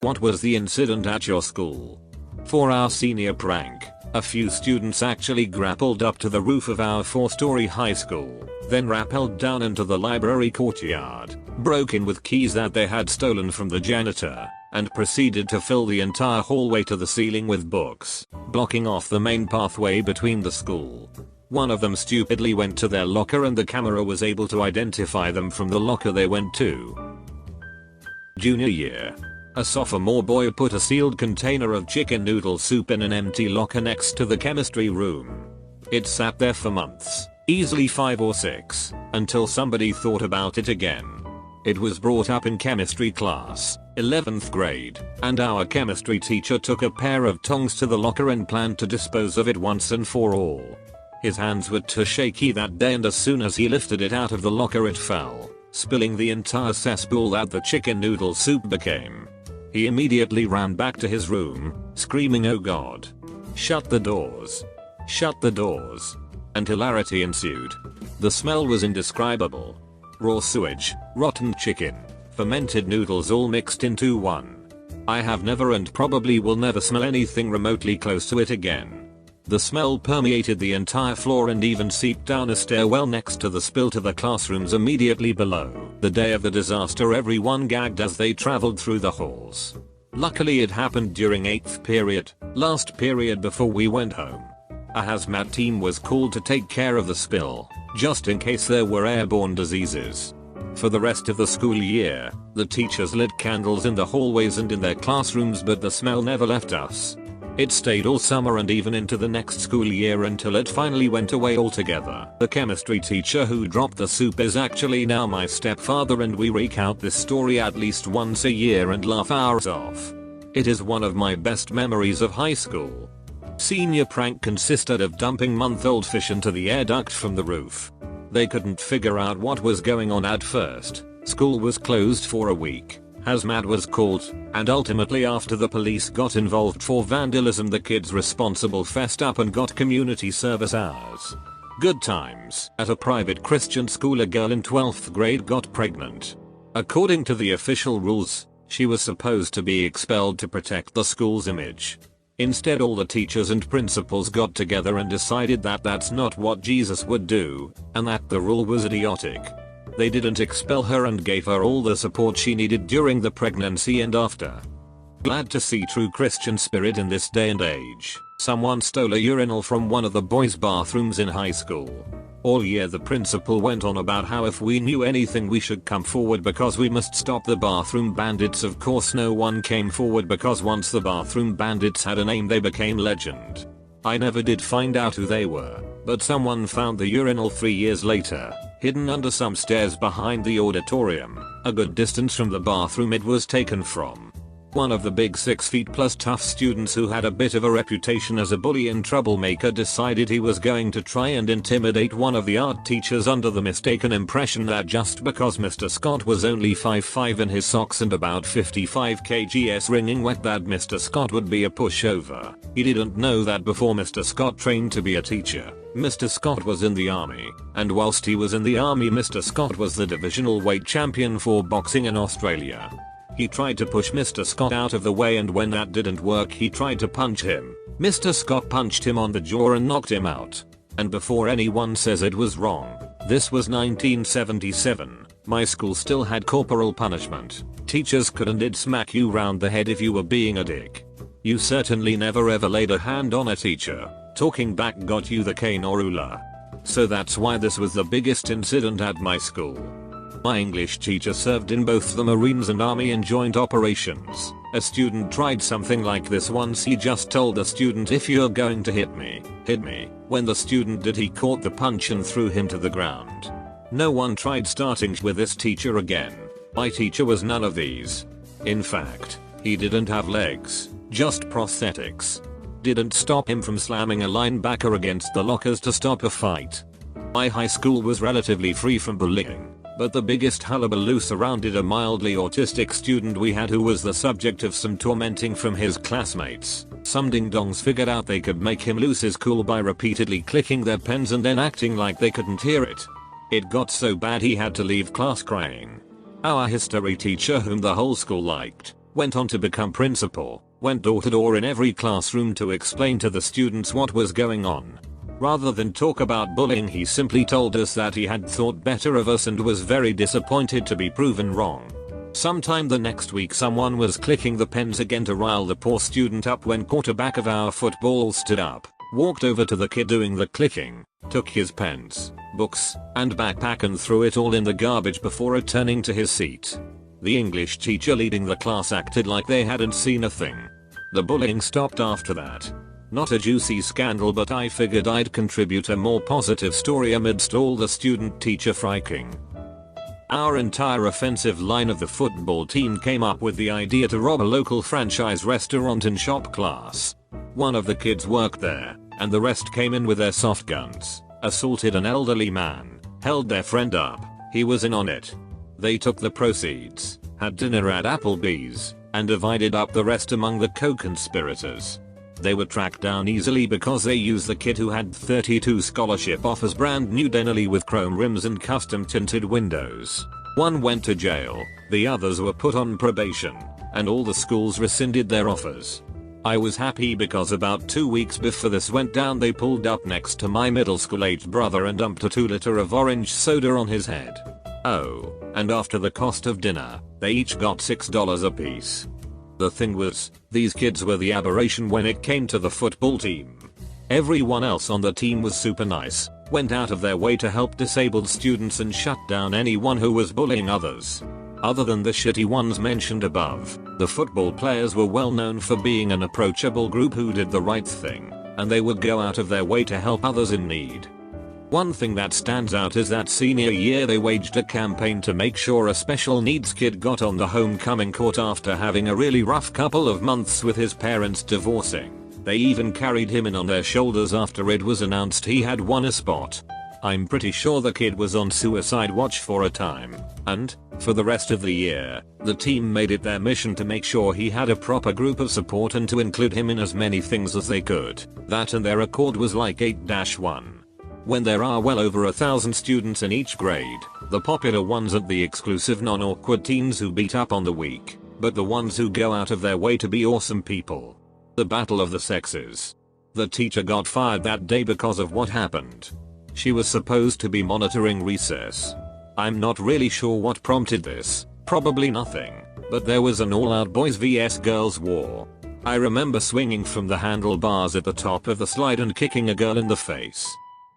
What was the incident at your school? For our senior prank, a few students actually grappled up to the roof of our 4-story high school, then rappelled down into the library courtyard, broke in with keys that they had stolen from the janitor, and proceeded to fill the entire hallway to the ceiling with books, blocking off the main pathway between the school. One of them stupidly went to their locker and the camera was able to identify them from the locker they went to. Junior year. A sophomore boy put a sealed container of chicken noodle soup in an empty locker next to the chemistry room. It sat there for months, easily 5 or 6, until somebody thought about it again. It was brought up in chemistry class, 11th grade, and our chemistry teacher took a pair of tongs to the locker and planned to dispose of it once and for all. His hands were too shaky that day and as soon as he lifted it out of the locker it fell, spilling the entire cesspool that the chicken noodle soup became. He immediately ran back to his room, screaming, "Oh God. Shut the doors. Shut the doors." And hilarity ensued. The smell was indescribable. Raw sewage, rotten chicken, fermented noodles all mixed into one. I have never and probably will never smell anything remotely close to it again. The smell permeated the entire floor and even seeped down a stairwell next to the spill to the classrooms immediately below. The day of the disaster, everyone gagged as they traveled through the halls. Luckily it happened during 8th period, last period before we went home. A hazmat team was called to take care of the spill, just in case there were airborne diseases. For the rest of the school year, the teachers lit candles in the hallways and in their classrooms, but the smell never left us. It stayed all summer and even into the next school year until it finally went away altogether. The chemistry teacher who dropped the soup is actually now my stepfather, and we recount this story at least once a year and laugh ours off. It is one of my best memories of high school. Senior prank consisted of dumping month-old fish into the air duct from the roof. They couldn't figure out what was going on at first. School was closed for a week. Hazmat was called, and ultimately after the police got involved for vandalism, the kids responsible fessed up and got community service hours. Good times. At a private Christian school, a girl in 12th grade got pregnant. According to the official rules, she was supposed to be expelled to protect the school's image. Instead, all the teachers and principals got together and decided that that's not what Jesus would do, and that the rule was idiotic. They didn't expel her and gave her all the support she needed during the pregnancy and after. Glad to see true Christian spirit in this day and age. Someone stole a urinal from one of the boys' bathrooms in high school. All year the principal went on about how if we knew anything we should come forward because we must stop the bathroom bandits. Of course no one came forward because once the bathroom bandits had a name they became legend. I never did find out who they were, but someone found the urinal 3 years later, hidden under some stairs behind the auditorium, a good distance from the bathroom it was taken from. One of the big 6 feet plus tough students who had a bit of a reputation as a bully and troublemaker decided he was going to try and intimidate one of the art teachers under the mistaken impression that just because Mr. Scott was only 5'5" in his socks and about 55 kgs wringing wet that Mr. Scott would be a pushover. He didn't know that before Mr. Scott trained to be a teacher, Mr. Scott was in the army, and whilst he was in the army Mr. Scott was the divisional weight champion for boxing in Australia. He tried to push Mr. Scott out of the way, and when that didn't work he tried to punch him. Mr. Scott punched him on the jaw and knocked him out. And before anyone says it was wrong, this was 1977, my school still had corporal punishment. Teachers could and did smack you round the head if you were being a dick. You certainly never ever laid a hand on a teacher. Talking back got you the cane or ruler. So that's why this was the biggest incident at my school. My English teacher served in both the Marines and Army in joint operations. A student tried something like this once. He just told the student, "If you're going to hit me, hit me." When the student did, he caught the punch and threw him to the ground. No one tried starting with this teacher again. My teacher was none of these. In fact, he didn't have legs, just prosthetics. Didn't stop him from slamming a linebacker against the lockers to stop a fight. My high school was relatively free from bullying, but the biggest hullabaloo surrounded a mildly autistic student we had who was the subject of some tormenting from his classmates. Some ding-dongs figured out they could make him lose his cool by repeatedly clicking their pens and then acting like they couldn't hear it. It got so bad he had to leave class crying. Our history teacher, whom the whole school liked, went on to become principal, went door to door in every classroom to explain to the students what was going on. Rather than talk about bullying, he simply told us that he had thought better of us and was very disappointed to be proven wrong. Sometime the next week someone was clicking the pens again to rile the poor student up when quarterback of our football stood up, walked over to the kid doing the clicking, took his pens, books, and backpack and threw it all in the garbage before returning to his seat. The English teacher leading the class acted like they hadn't seen a thing. The bullying stopped after that. Not a juicy scandal, but I figured I'd contribute a more positive story amidst all the student-teacher friking. Our entire offensive line of the football team came up with the idea to rob a local franchise restaurant in shop class. One of the kids worked there, and the rest came in with their soft guns, assaulted an elderly man, held their friend up, he was in on it. They took the proceeds, had dinner at Applebee's, and divided up the rest among the co-conspirators. They were tracked down easily because they used the kid who had 32 scholarship offers, brand new Denali with chrome rims and custom tinted windows. One went to jail, the others were put on probation, and all the schools rescinded their offers. I was happy because about 2 weeks before this went down they pulled up next to my middle school aged brother and dumped a 2-liter of orange soda on his head. Oh, and after the cost of dinner, they each got $6 apiece. The thing was, these kids were the aberration when it came to the football team. Everyone else on the team was super nice, went out of their way to help disabled students and shut down anyone who was bullying others. Other than the shitty ones mentioned above, the football players were well known for being an approachable group who did the right thing, and they would go out of their way to help others in need. One thing that stands out is that senior year they waged a campaign to make sure a special needs kid got on the homecoming court after having a really rough couple of months with his parents divorcing. They even carried him in on their shoulders after it was announced he had won a spot. I'm pretty sure the kid was on suicide watch for a time, and, for the rest of the year, the team made it their mission to make sure he had a proper group of support and to include him in as many things as they could. That and their accord was like 8-1. When there are well over 1,000 students in each grade, the popular ones aren't the exclusive non-awkward teens who beat up on the weak, but the ones who go out of their way to be awesome people. The battle of the sexes. The teacher got fired that day because of what happened. She was supposed to be monitoring recess. I'm not really sure what prompted this, probably nothing, but there was an all-out boys vs girls war. I remember swinging from the handlebars at the top of the slide and kicking a girl in the face.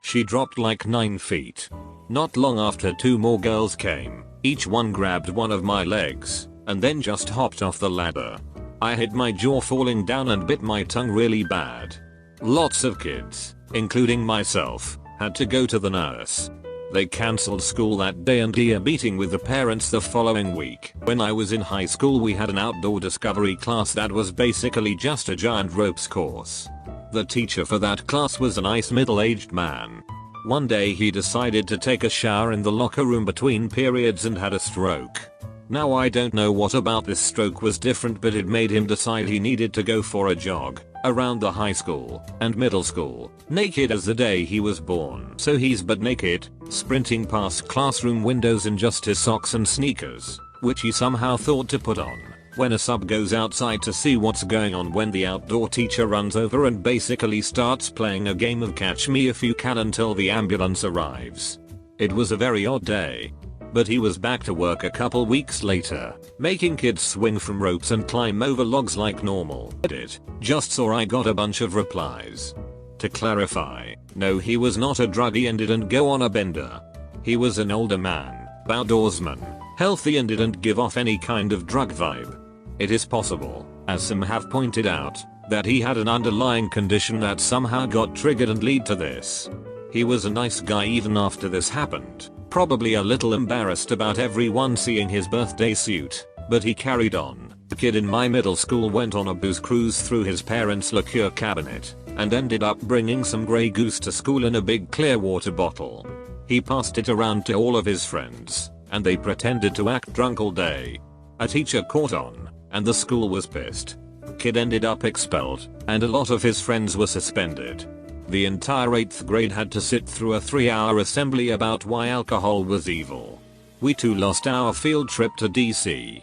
She dropped like 9 feet. Not long after 2 more girls came, each one grabbed one of my legs, and then just hopped off the ladder. I hit my jaw falling down and bit my tongue really bad. Lots of kids, including myself, had to go to the nurse. They cancelled school that day and a meeting with the parents the following week. When I was in high school we had an outdoor discovery class that was basically just a giant ropes course. The teacher for that class was a nice middle-aged man. One day he decided to take a shower in the locker room between periods and had a stroke. Now I don't know what about this stroke was different, but it made him decide he needed to go for a jog around the high school and middle school, naked as the day he was born. So he's butt naked, sprinting past classroom windows in just his socks and sneakers, which he somehow thought to put on, when a sub goes outside to see what's going on when the outdoor teacher runs over and basically starts playing a game of catch me if you can until the ambulance arrives. It was a very odd day. But he was back to work a couple weeks later, making kids swing from ropes and climb over logs like normal. Edit. Just saw I got a bunch of replies. To clarify, no, he was not a druggie and didn't go on a bender. He was an older man, outdoorsman, healthy and didn't give off any kind of drug vibe. It is possible, as some have pointed out, that he had an underlying condition that somehow got triggered and lead to this. He was a nice guy even after this happened. Probably a little embarrassed about everyone seeing his birthday suit, but he carried on. The kid in my middle school went on a booze cruise through his parents' liqueur cabinet, and ended up bringing some Grey Goose to school in a big clear water bottle. He passed it around to all of his friends, and they pretended to act drunk all day. A teacher caught on, and the school was pissed. Kid ended up expelled, and a lot of his friends were suspended. The entire 8th grade had to sit through a 3-hour assembly about why alcohol was evil. We too lost our field trip to DC.